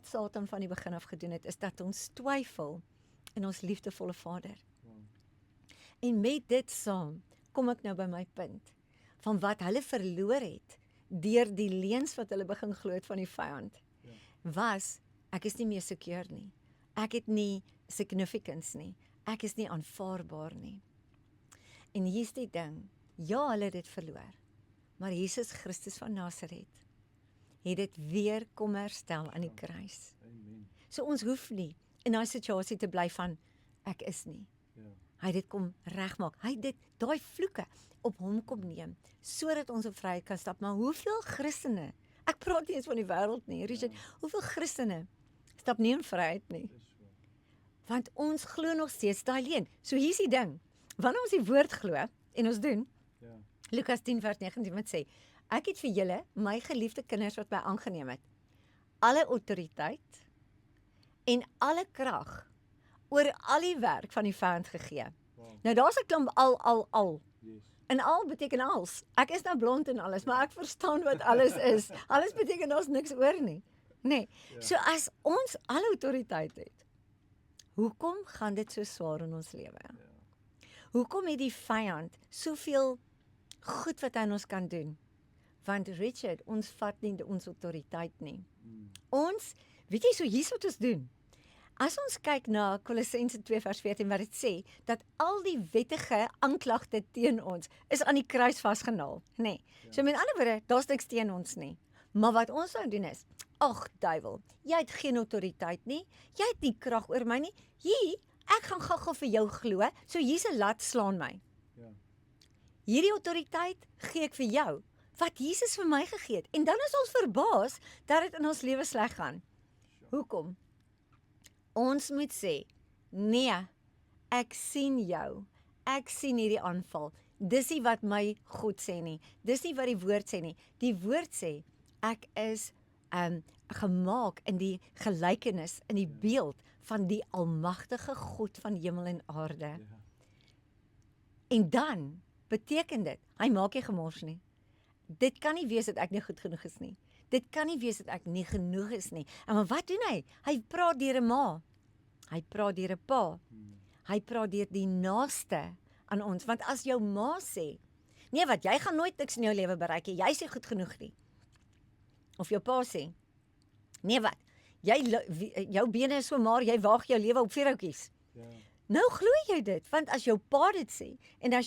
Satan van die begin af gedoen het, is dat ons twyfel in ons liefdevolle Vader. En met dit saam, kom ek nou by my punt, van wat hulle verloor het, deur die leuns wat hulle begin glo het van die vyand, was, ek is nie meer secure nie, ek het nie significance nie, ek is nie aanvaarbaar nie. En hier's die ding, ja, hulle het dit verloor, maar Jesus Christus van Nasaret het dit weer kom herstel aan die kruis. So ons hoef nie in daai situasie te bly van, ek is nie. Hy het dit kom regmaak. Hy het dit, daai vloeke op hom kom neem, sodat ons op vryheid kan stap. Maar hoeveel Christene, ek praat nie eens van die wêreld nie, Richard, hoeveel Christene stap nie in vryheid nie? Want ons glo nog steeds daai leuen. So hier's die ding, wanneer ons die woord glo, en ons doen, Lukas 10 vers 19 wat sê, ek het vir julle, my geliefde kinders wat my aangeneem het, alle autoriteit en alle krag oor al die werk van die vyand gegee. Nou daar's 'n klomp al. En al beteken als. Ek is nou blond en alles, maar ek verstaan wat alles is. Alles beteken daar's niks oor nie. Nee. So as ons alle autoriteit het, hoekom gaan dit so swaar in ons lewe? Hoekom het die vyand soveel goed wat hy aan ons kan doen? Want Richard, ons vat nie ons autoriteit nie. Ons, weet jy, so hier's wat ons doen. As ons kyk na Kolossense 2 vers 14 wat dit sê, dat al die wettige aanklagte teen ons is aan die kruis vasgenaal, nê. So met ander woorde, daar's niks teen ons nie. Maar wat ons nou doen is, ag duiwel, jy het geen autoriteit nie, jy het nie krag oor my nie, ek gaan gou-gou vir jou glo, so hier's 'n lat, slaan my. Hierdie autoriteit gee ek vir jou, wat Jesus vir my gegee het. En dan is ons verbaas dat dit in ons lewe sleg gaan. Hoekom? Ons moet sê, nee, ek sien jou, ek sien hierdie aanval. Dis nie wat my God sê nie, dis nie wat die woord sê nie. Die woord sê, ek is gemaak in die gelykenis, in die beeld van die almagtige God van hemel en aarde. En dan beteken dit, hy maak nie gemors nie. Dit kan nie wees dat ek nie goed genoeg is nie. Dit kan nie wees dat ek nie genoeg is nie. En wat doen hy? Hy praat deur 'n ma. Hy praat deur 'n pa. Hy praat deur die naaste aan ons. Want as jou ma sê, nee wat, jy gaan nooit niks in jou lewe bereik nie, jy is nie goed genoeg nie. Of jou pa sê, nee wat, jou bene is so maar, jy waag jou lewe op 4 houtjies. Nou glo jy dit, want as jou pa dit sê, en as jou